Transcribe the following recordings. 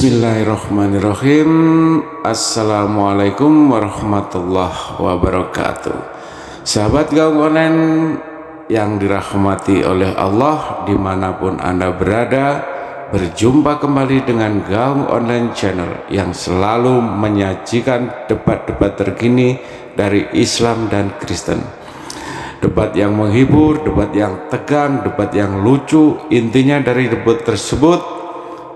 Bismillahirrahmanirrahim. Assalamualaikum warahmatullahi wabarakatuh. Sahabat Gaung Online yang dirahmati oleh Allah dimanapun Anda berada, berjumpa kembali dengan Gaung Online Channel yang selalu menyajikan debat-debat terkini dari Islam dan Kristen. Debat yang menghibur, debat yang tegang, debat yang lucu. Intinya dari debat tersebut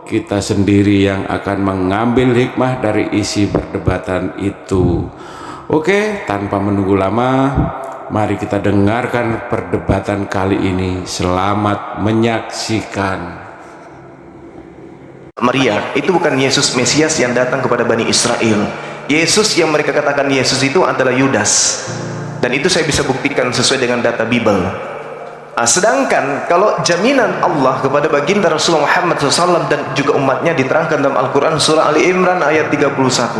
kita sendiri yang akan mengambil hikmah dari isi perdebatan itu. Oke, tanpa menunggu lama, mari kita dengarkan perdebatan kali ini. Selamat menyaksikan. Maria itu bukan Yesus Mesias yang datang kepada Bani Israel. Yesus yang mereka katakan Yesus itu adalah Yudas, dan itu saya bisa buktikan sesuai dengan data Bible. Sedangkan kalau jaminan Allah kepada baginda Rasulullah Muhammad SAW dan juga umatnya diterangkan dalam Al-Quran surah Ali Imran ayat 31.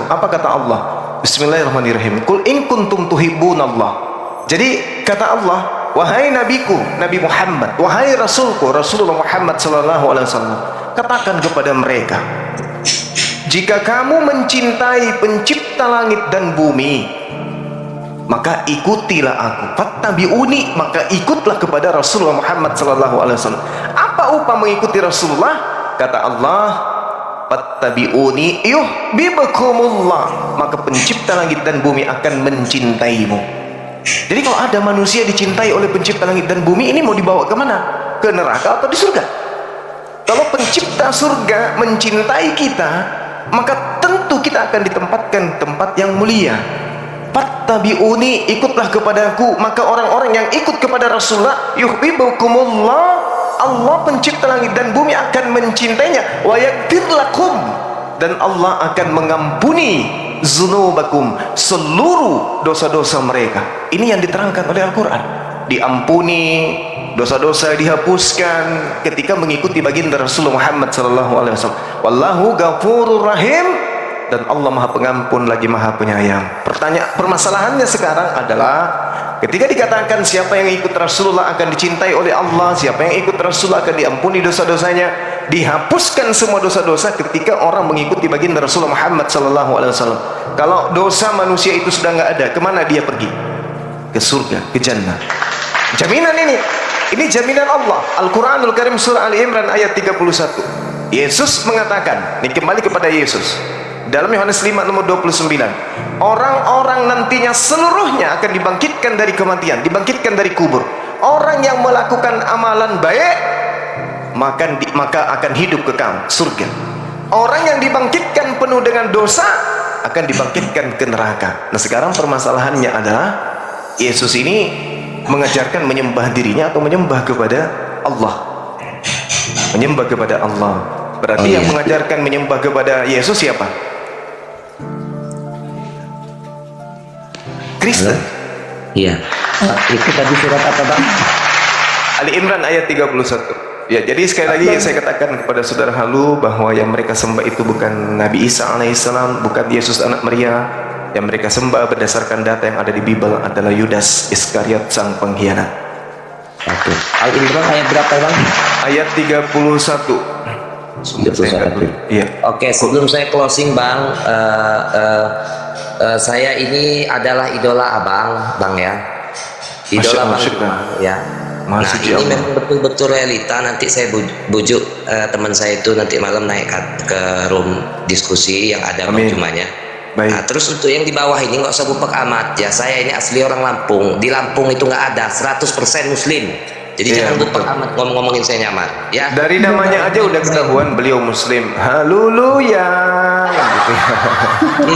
Apa kata Allah? Bismillahirrahmanirrahim. Qul in kuntum tuhibbunallah. Jadi kata Allah, wahai nabiku Nabi Muhammad, wahai rasulku Rasulullah Muhammad SAW, katakan kepada mereka, jika kamu mencintai pencipta langit dan bumi, maka ikutilah aku. Fattabi'uni, maka ikutlah kepada Rasulullah Muhammad SAW. Apa upah mengikuti Rasulullah? Kata Allah, fattabi'uni yuhibbukumullah, maka pencipta langit dan bumi akan mencintaimu. Jadi kalau ada manusia dicintai oleh pencipta langit dan bumi, ini mau dibawa kemana? Ke neraka atau di surga? Kalau pencipta surga mencintai kita, maka tentu kita akan ditempatkan tempat yang mulia. Fattabi'uni, ikutlah kepadaku, maka orang-orang yang ikut kepada Rasulullah yuhibbukumullah, Allah pencipta langit dan bumi akan mencintainya, wa yaghfir lakum, dan Allah akan mengampuni dzunubakum, seluruh dosa-dosa mereka. Ini yang diterangkan oleh Al-Quran. Diampuni, dosa-dosa dihapuskan ketika mengikuti baginda Rasulullah Muhammad SAW. Wallahu ghafurur rahim, dan Allah Maha Pengampun lagi Maha Penyayang. Permasalahannya sekarang adalah ketika dikatakan siapa yang ikut Rasulullah akan dicintai oleh Allah, siapa yang ikut Rasulullah akan diampuni dosa-dosanya, dihapuskan semua dosa-dosa ketika orang mengikuti baginda Rasulullah Muhammad SAW. Kalau dosa manusia itu sudah nggak ada, kemana dia pergi? Ke surga, ke jannah. Jaminan ini jaminan Allah. Al-Quranul Karim surah Ali Imran ayat 31. Yesus mengatakan, ini kembali kepada Yesus dalam Yohanes 5 nomor 29, orang-orang nantinya seluruhnya akan dibangkitkan dari kematian, dibangkitkan dari kubur. Orang yang melakukan amalan baik maka akan hidup kekal, surga. Orang yang dibangkitkan penuh dengan dosa akan dibangkitkan ke neraka. Nah sekarang permasalahannya adalah Yesus ini mengajarkan menyembah dirinya atau menyembah kepada Allah. Menyembah kepada Allah. Berarti yang mengajarkan menyembah kepada Yesus siapa? Kristen. Iya. Itu tadi surat apa, Bang? Ali Imran ayat 31. Ya, jadi sekali lagi yang saya katakan kepada saudara halu bahwa yang mereka sembah itu bukan Nabi Isa alaihissalam, bukan Yesus anak Maria. Yang mereka sembah berdasarkan data yang ada di Bible adalah Yudas Iskariot sang pengkhianat. Oke. Al Imran ayat berapa, Bang? Ayat 31. Iya. Oke, sebelum saya closing, Bang, saya ini adalah idola Bang ya. Idola Bang ya. Nah, ini memang betul-betul realita. Nanti saya bujuk teman saya itu nanti malam naik ke room diskusi yang ada perjumanya. Nah, terus untuk yang di bawah ini nggak usah bupek amat ya. Saya ini asli orang Lampung. Di Lampung itu nggak ada 100% Muslim. Jadi jangan bupek amat ngomongin saya nyamar ya. Dari namanya aja udah ketahuan beliau Muslim. Haleluya. Gitu.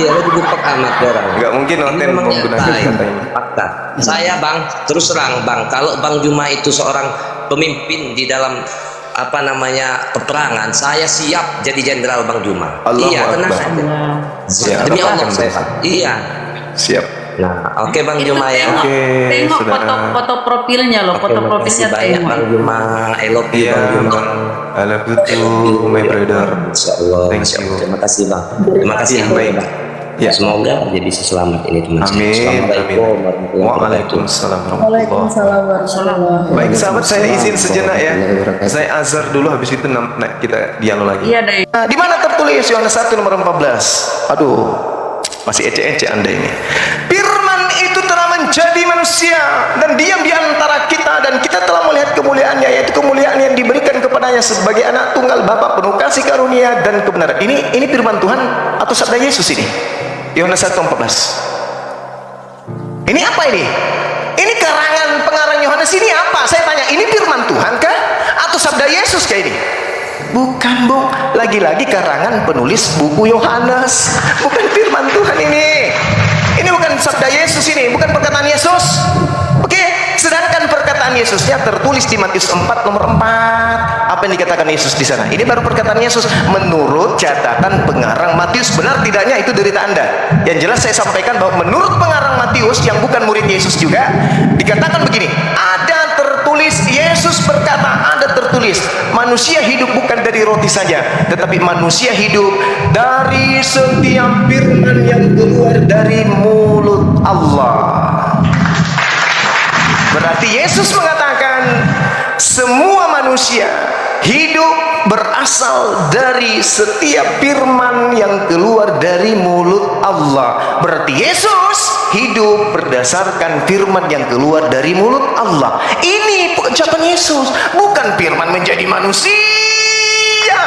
Iya, lebih bupek amat orang. Nggak mungkin konten menggunakan kata ini. Fakta. Saya Bang, terus terang Bang, kalau Bang Juma itu seorang pemimpin di dalam apa namanya peperangan, saya siap jadi jenderal Bang Juma. Iya, tenang saja. Demi Allah saya. Iya. Siap. Nah, oke Bang Juma ya. Tengok foto profilnya loh, foto profilnya banyak Bang Juma. I love you Bang Juma. I love you too, my brother. Insyaallah. Thank you. Terima kasih Bang. Terima kasih Bang. Ya. Semoga jadi selamat ini teman saya. Amin. Assalamualaikum warahmatullahi wabarakatuh. Waalaikumsalam warahmatullahi Waalaikumsalam warahmatullahi wabarakatuh. Baik sahabat, saya izin sejenak ya. Saya azhar dulu, habis itu kita dialog lagi. Iya deh. Nah, di mana tertulis Yohanes 1 nomor 14? Aduh, masih ece-ece Anda ini. Firman itu telah menjadi manusia dan diam di antara kita, dan kita telah melihat kemuliaannya, yaitu kemuliaan yang diberikan kepadanya sebagai anak tunggal Bapa penuh kasih karunia dan kebenaran. Ini firman Tuhan atau sabda Yesus ini? Yohanes 1:14. Ini apa ini? Ini pengarang Yohanes ini apa? Saya tanya, ini firman Tuhan kah? Atau sabda Yesus kah ini? Bukan, Bu. Lagi-lagi karangan penulis buku Yohanes. Bukan firman Tuhan ini. Ini bukan sabda Yesus ini, bukan perkataan Yesus. Oke, sedangkan perkataan Yesusnya tertulis di Matius 4 nomor 4. Apa yang dikatakan Yesus di sana? Ini baru perkataan Yesus menurut catatan pengarang Matius. Benar tidaknya itu derita Anda. Yang jelas saya sampaikan bahwa menurut pengarang Matius yang bukan murid Yesus juga, dikatakan begini, ada tertulis, Yesus berkata, ada tertulis, manusia hidup bukan dari roti saja, tetapi manusia hidup dari setiap firman yang keluar dari mulut Allah. Berarti Yesus mengatakan semua manusia hidup berasal dari setiap firman yang keluar dari mulut Allah. Berarti Yesus hidup berdasarkan firman yang keluar dari mulut Allah. Ini ucapan Yesus, bukan firman menjadi manusia.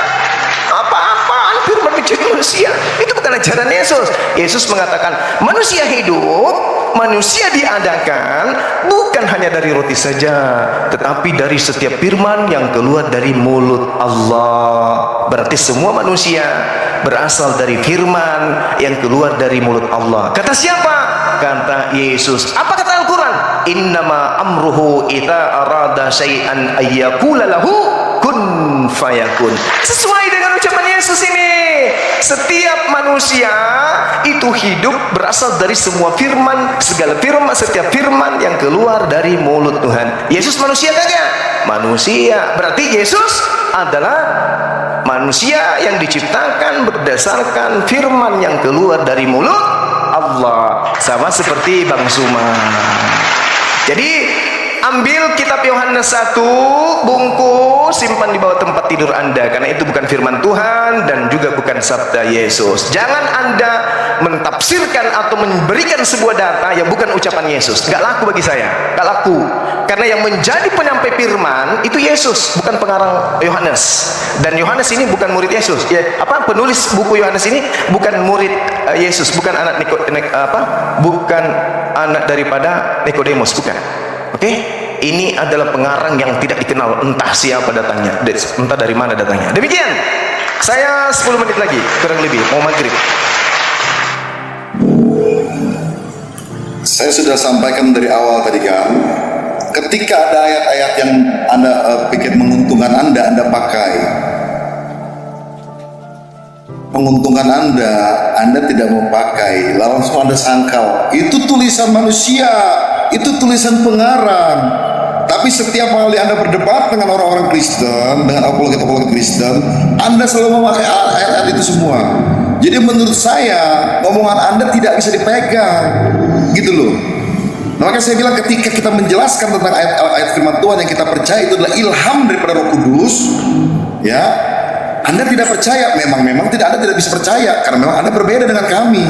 Apa-apaan firman menjadi manusia? Itu bukan ajaran Yesus. Yesus mengatakan manusia hidup, manusia diadakan bukan hanya dari roti saja, tetapi dari setiap firman yang keluar dari mulut Allah. Berarti semua manusia berasal dari firman yang keluar dari mulut Allah. Kata siapa? Kata Yesus. Apa kata Al-Quran? Innama amruhu ita arada syai'an ayyakula lahu kun fayakun. Sesuai dengan ucapan Yesus ini. Setiap manusia itu hidup berasal dari semua firman, segala firman, setiap firman yang keluar dari mulut Tuhan. Yesus manusia kagak? Manusia. Berarti Yesus adalah manusia yang diciptakan berdasarkan firman yang keluar dari mulut Allah. Sama seperti Bang Suma. Jadi ambil kitab Yohanes 1, bungkus, simpan di bawah tempat tidur Anda, karena itu bukan firman Tuhan dan juga bukan sabda Yesus. Jangan Anda mentafsirkan atau memberikan sebuah data yang bukan ucapan Yesus. Gak laku bagi saya, gak laku. Karena yang menjadi penyampai firman itu Yesus, bukan pengarang Yohanes. Dan Yohanes ini bukan murid Yesus. Ya, penulis buku Yohanes ini bukan murid Yesus, bukan anak bukan anak daripada Nikodemus, bukan. Oke, ini adalah pengarang yang tidak dikenal, entah siapa datangnya, entah dari mana datangnya. Demikian, saya 10 menit lagi, kurang lebih, mau maghrib. Saya sudah sampaikan dari awal tadi kan, ketika ada ayat-ayat yang Anda pikir menguntungkan Anda pakai. Menguntungkan Anda tidak mau pakai, langsung Anda sangkal, itu tulisan manusia, itu tulisan pengarang. Tapi setiap kali Anda berdebat dengan orang-orang Kristen, dengan apologet-apologet Kristen, Anda selalu memakai ayat-ayat itu semua. Jadi menurut saya, omongan Anda tidak bisa dipegang, gitu loh. Makanya saya bilang ketika kita menjelaskan tentang ayat-ayat firman Tuhan yang kita percaya itu adalah ilham daripada Roh Kudus, ya, Anda tidak percaya, memang Anda tidak bisa percaya karena memang Anda berbeda dengan kami,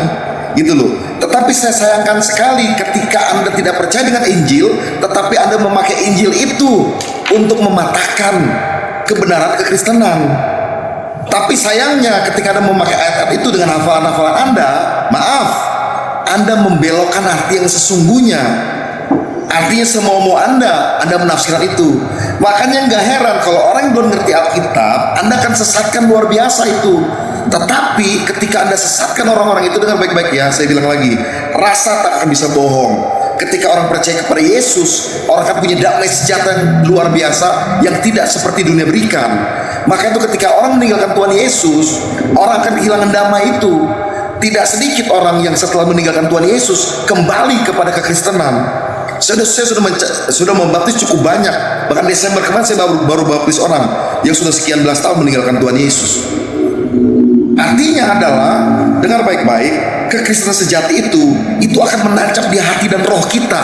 gitu loh. Tetapi saya sayangkan sekali ketika Anda tidak percaya dengan Injil, tetapi Anda memakai Injil itu untuk mematahkan kebenaran kekristenan. Tapi sayangnya ketika Anda memakai ayat-ayat itu dengan hafalan-hafalan Anda, maaf, Anda membelokkan arti yang sesungguhnya. Artinya semau-mau Anda menafsirkan itu. Makanya nggak heran kalau orang yang belum ngerti Alkitab, Anda akan sesatkan luar biasa itu. Tetapi ketika Anda sesatkan orang-orang itu dengan baik-baik, ya saya bilang lagi, rasa tak akan bisa bohong. Ketika orang percaya kepada Yesus, orang akan punya damai sejahtera yang luar biasa yang tidak seperti dunia berikan. Maka itu ketika orang meninggalkan Tuhan Yesus, orang akan kehilangan damai itu. Tidak sedikit orang yang setelah meninggalkan Tuhan Yesus kembali kepada kekristenan. Saya sudah membaptis cukup banyak. Bahkan Desember kemarin saya baru baptis orang yang sudah sekian belas tahun meninggalkan Tuhan Yesus. Artinya adalah, dengar baik-baik, kekristenan sejati itu akan menancap di hati dan roh kita.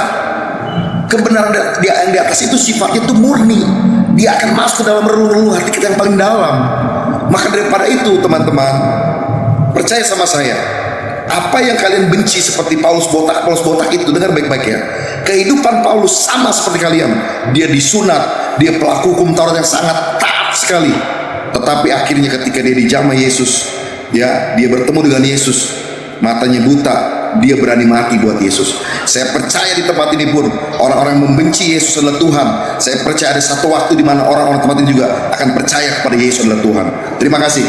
Kebenaran yang di atas itu sifatnya itu murni. Dia akan masuk ke dalam relung-relung hati kita yang paling dalam. Maka daripada itu teman-teman, percaya sama saya, apa yang kalian benci seperti Paulus botak itu, dengar baik-baik ya. Kehidupan Paulus sama seperti kalian. Dia disunat, dia pelaku hukum Taurat yang sangat taat sekali. Tetapi akhirnya ketika dia dijamah Yesus, ya, dia bertemu dengan Yesus, matanya buta, dia berani mati buat Yesus. Saya percaya di tempat ini pun orang-orang yang membenci Yesus adalah Tuhan. Saya percaya ada satu waktu di mana orang-orang tempat ini juga akan percaya kepada Yesus adalah Tuhan. Terima kasih.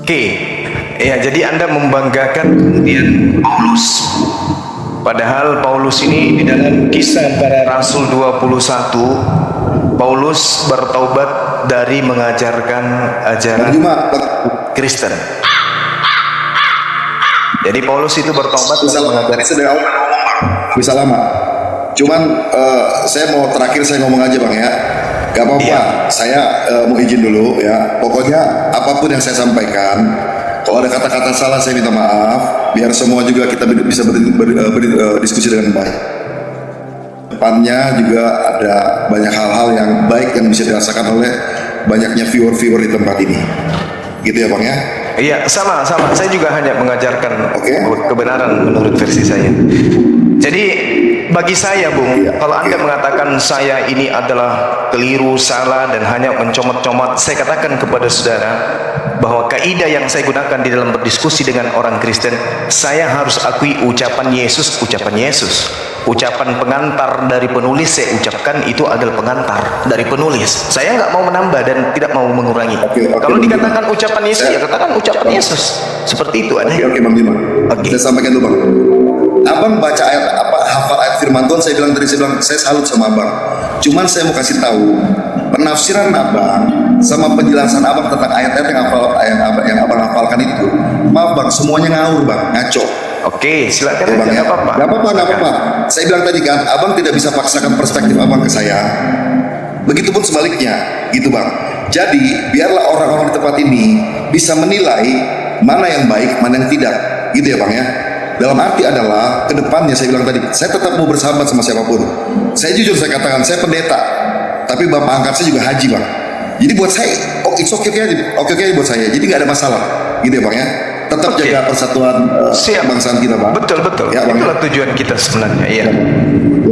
Oke, ya, jadi Anda membanggakan kemudian Paulus. Padahal Paulus ini di dalam Kisah Para Rasul 21, Paulus bertaubat dari mengajarkan ajaran Kristen. Jadi Paulus itu bertobat bisa lama. Cuman saya mau terakhir saya ngomong aja Bang ya. Gak apa-apa, iya. Saya mau izin dulu ya. Pokoknya apapun yang saya sampaikan, kalau ada kata-kata salah saya minta maaf. Biar semua juga kita bisa berdiskusi dengan baik. Depannya juga ada banyak hal-hal yang baik yang bisa dirasakan oleh banyaknya viewer di tempat ini. Gitu ya Bang ya? Iya, sama. Saya juga hanya mengajarkan kebenaran menurut versi saya. Jadi bagi saya, Bung, kalau Anda mengatakan saya ini adalah keliru, salah, dan hanya mencomot-comot, saya katakan kepada saudara bahwa kaidah yang saya gunakan di dalam berdiskusi dengan orang Kristen, saya harus akui ucapan Yesus. Ucapan pengantar dari penulis saya ucapkan itu adalah pengantar dari penulis. Saya nggak mau menambah dan tidak mau mengurangi. Kalau dikatakan ucapan Yesus, ya katakan ucapan Yesus. Seperti itu. Oke, Bang Bima. Saya sampaikan dulu Bang. Abang baca ayat hafal ayat firman Tuhan, saya bilang saya salut sama Abang. Cuman saya mau kasih tahu penafsiran Abang sama penjelasan Abang tentang ayat-ayat yang Abang hafalkan itu. Maaf Bang, semuanya ngawur Bang, ngaco. Oke, silakan. Bang, ya. Gak apa-apa. Saya bilang tadi kan, Abang tidak bisa paksakan perspektif Abang ke saya. Begitupun sebaliknya, gitu Bang. Jadi biarlah orang-orang di tempat ini bisa menilai mana yang baik, mana yang tidak, gitu ya Bang ya. Dalam arti adalah kedepannya saya bilang tadi, saya tetap mau bersahabat sama siapapun. Saya jujur saya katakan, saya pendeta, tapi bapak angkat saya juga haji Bang. Jadi buat saya, it's okay aja buat saya. Jadi nggak ada masalah, gitu ya Bang ya. Tetap jaga persatuan kebangsaan kita Bang. Betul. Ya, Bang. Itulah tujuan kita sebenarnya. Iya.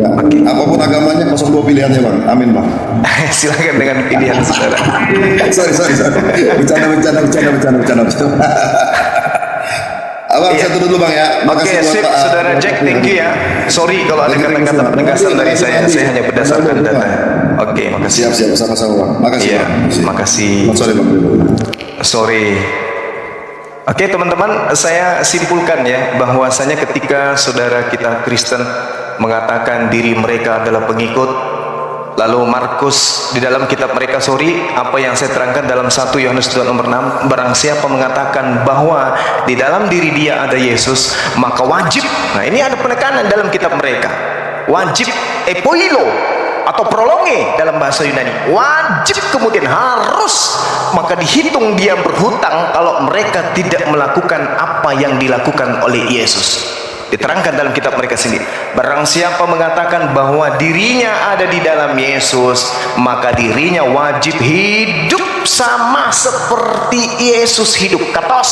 Ya. Apapun agamanya 02 pilihannya Bang. Amin Bang. Silakan dengan pilihan saudara. sorry. Bercanda. Abang, saya tutup dulu Bang ya. Oke, sip, Saudara Jack, thank you ya. Sorry kalau ada kata-kata penegasan dari saya hanya berdasarkan data. Oke, makasih. Siap, sama-sama Bang. Makasih Iya, Bang. makasih. Sorry Bang. Sorry. Oke teman-teman, saya simpulkan ya bahwasanya ketika saudara kita Kristen mengatakan diri mereka adalah pengikut, lalu Markus di dalam kitab mereka, apa yang saya terangkan dalam 1 Yohanes 2 nomor 6, barang siapa mengatakan bahwa di dalam diri dia ada Yesus, maka wajib, nah ini ada penekanan dalam kitab mereka, wajib epoilo atau prolonge dalam bahasa Yunani, wajib kemudian harus, maka dihitung dia berhutang kalau mereka tidak melakukan apa yang dilakukan oleh Yesus. Diterangkan dalam kitab mereka sendiri, barang siapa mengatakan bahwa dirinya ada di dalam Yesus, maka dirinya wajib hidup sama seperti Yesus hidup, katos,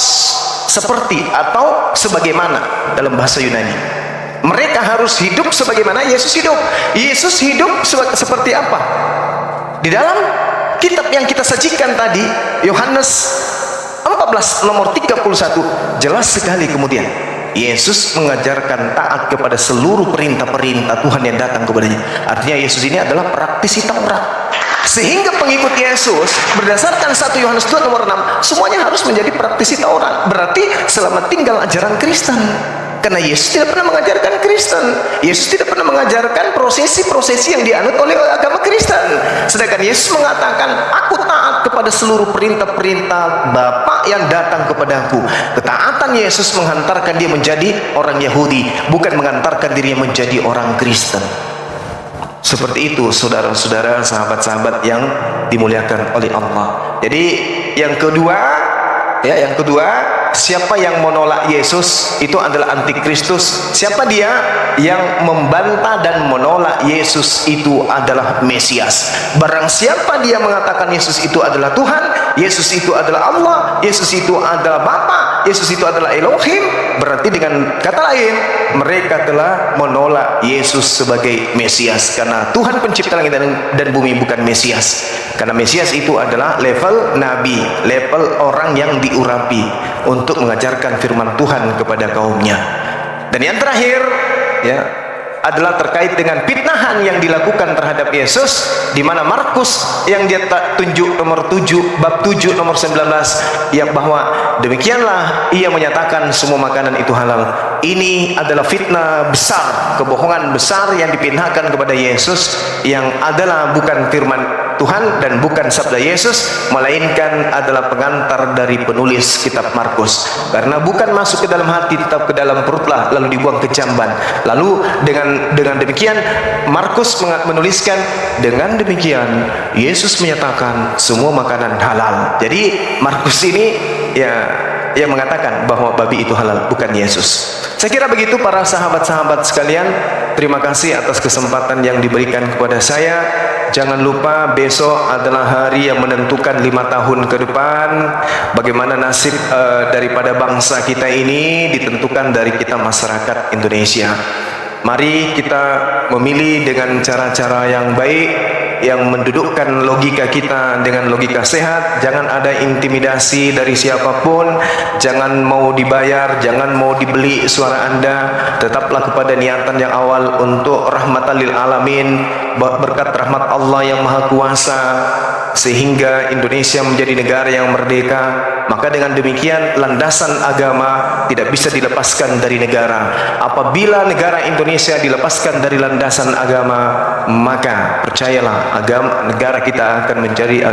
seperti atau sebagaimana dalam bahasa Yunani. Mereka harus hidup sebagaimana Yesus hidup. Yesus hidup seperti apa? Di dalam kitab yang kita sajikan tadi, Yohanes 14 nomor 31, jelas sekali kemudian Yesus mengajarkan taat kepada seluruh perintah-perintah Tuhan yang datang kepadanya. Artinya Yesus ini adalah praktisi Taurat. Sehingga pengikut Yesus berdasarkan 1 Yohanes 2 nomor 6 semuanya harus menjadi praktisi Taurat. Berarti selamat tinggal ajaran Kristen. Karena Yesus tidak pernah mengajarkan Kristen. Yesus tidak pernah mengajarkan prosesi-prosesi yang dianut oleh agama Kristen. Sedangkan Yesus mengatakan, aku taat kepada seluruh perintah-perintah Bapa yang datang kepadaku. Ketaatan Yesus menghantarkan dia menjadi orang Yahudi, bukan mengantarkan dirinya menjadi orang Kristen. Seperti itu saudara-saudara, sahabat-sahabat yang dimuliakan oleh Allah. Jadi yang kedua, siapa yang menolak Yesus itu adalah antikristus. Siapa dia? Yang membantah dan menolak Yesus itu adalah Mesias. Barang siapa dia mengatakan Yesus itu adalah Tuhan, Yesus itu adalah Allah, Yesus itu adalah Bapa, Yesus itu adalah Elohim, berarti dengan kata lain mereka telah menolak Yesus sebagai Mesias. Karena Tuhan pencipta langit dan bumi bukan Mesias. Karena Mesias itu adalah level nabi, level orang yang diurapi untuk mengajarkan firman Tuhan kepada kaumnya. Dan yang terakhir adalah terkait dengan fitnahan yang dilakukan terhadap Yesus, di mana Markus yang dia tunjuk nomor 7 bab 7 nomor 19 bahwa demikianlah ia menyatakan semua makanan itu halal. Ini adalah fitnah besar, kebohongan besar yang dipintakan kepada Yesus, yang adalah bukan firman Tuhan dan bukan sabda Yesus, melainkan adalah pengantar dari penulis kitab Markus. Karena bukan masuk ke dalam hati, tetap ke dalam perutlah, lalu dibuang ke jamban. Lalu dengan demikian Markus menuliskan, dengan demikian Yesus menyatakan semua makanan halal. Jadi Markus ini yang mengatakan bahwa babi itu halal, bukan Yesus. Saya kira begitu para sahabat-sahabat sekalian. Terima kasih atas kesempatan yang diberikan kepada saya. Jangan lupa besok adalah hari yang menentukan 5 tahun ke depan. Bagaimana nasib daripada bangsa kita ini ditentukan dari kita masyarakat Indonesia. Mari kita memilih dengan cara-cara yang baik, yang mendudukkan logika kita dengan logika sehat. Jangan ada intimidasi dari siapapun, jangan mau dibayar, jangan mau dibeli suara Anda. Tetaplah kepada niatan yang awal untuk rahmatan lil alamin, berkat rahmat Allah yang maha kuasa, sehingga Indonesia menjadi negara yang merdeka. Maka dengan demikian landasan agama tidak bisa dilepaskan dari negara. Apabila negara Indonesia dilepaskan dari landasan agama, maka percayalah negara kita akan menjadi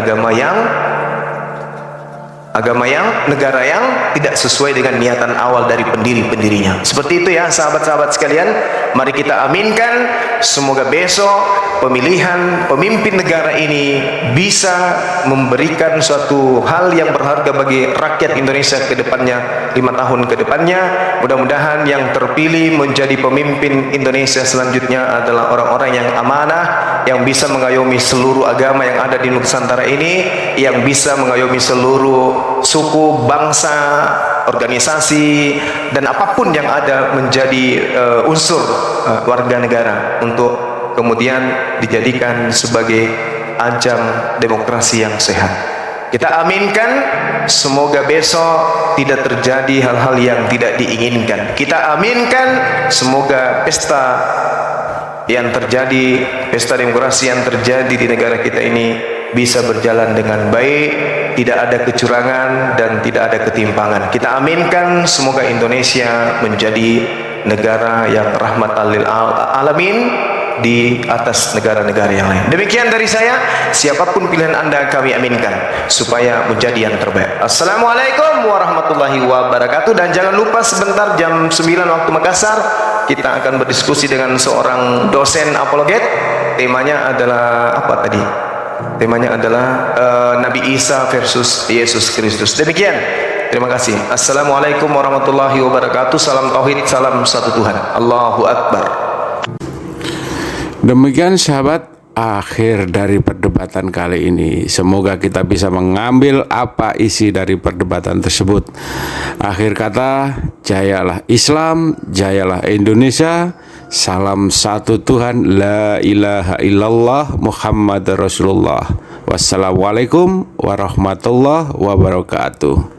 negara yang tidak sesuai dengan niatan awal dari pendiri-pendirinya. Seperti itu ya sahabat-sahabat sekalian. Mari kita aminkan, semoga besok pemilihan pemimpin negara ini bisa memberikan suatu hal yang berharga bagi rakyat Indonesia ke depannya, 5 tahun ke depannya. Mudah-mudahan yang terpilih menjadi pemimpin Indonesia selanjutnya adalah orang-orang yang amanah, yang bisa mengayomi seluruh agama yang ada di Nusantara ini, yang bisa mengayomi seluruh suku, bangsa, organisasi, dan apapun yang ada menjadi unsur warga negara untuk kemudian dijadikan sebagai ajang demokrasi yang sehat. Kita aminkan, semoga besok tidak terjadi hal-hal yang tidak diinginkan. Kita aminkan, semoga pesta demokrasi yang terjadi di negara kita ini bisa berjalan dengan baik, tidak ada kecurangan dan tidak ada ketimpangan. Kita aminkan, semoga Indonesia menjadi negara yang rahmatan lil alamin di atas negara-negara yang lain. Demikian dari saya. Siapapun pilihan Anda, kami aminkan supaya menjadi yang terbaik. Assalamualaikum warahmatullahi wabarakatuh. Dan jangan lupa sebentar jam 9 waktu Makassar kita akan berdiskusi dengan seorang dosen apologet. Temanya adalah apa tadi? Temanya adalah Nabi Isa versus Yesus Kristus. Demikian. Terima kasih. Assalamualaikum warahmatullahi wabarakatuh. Salam tauhid, salam satu Tuhan. Allahu Akbar. Demikian sahabat, akhir dari perdebatan kali ini. Semoga kita bisa mengambil apa isi dari perdebatan tersebut. Akhir kata, jayalah Islam, jayalah Indonesia. Salam satu Tuhan, la ilaha illallah, Muhammad Rasulullah. Wassalamualaikum warahmatullahi wabarakatuh.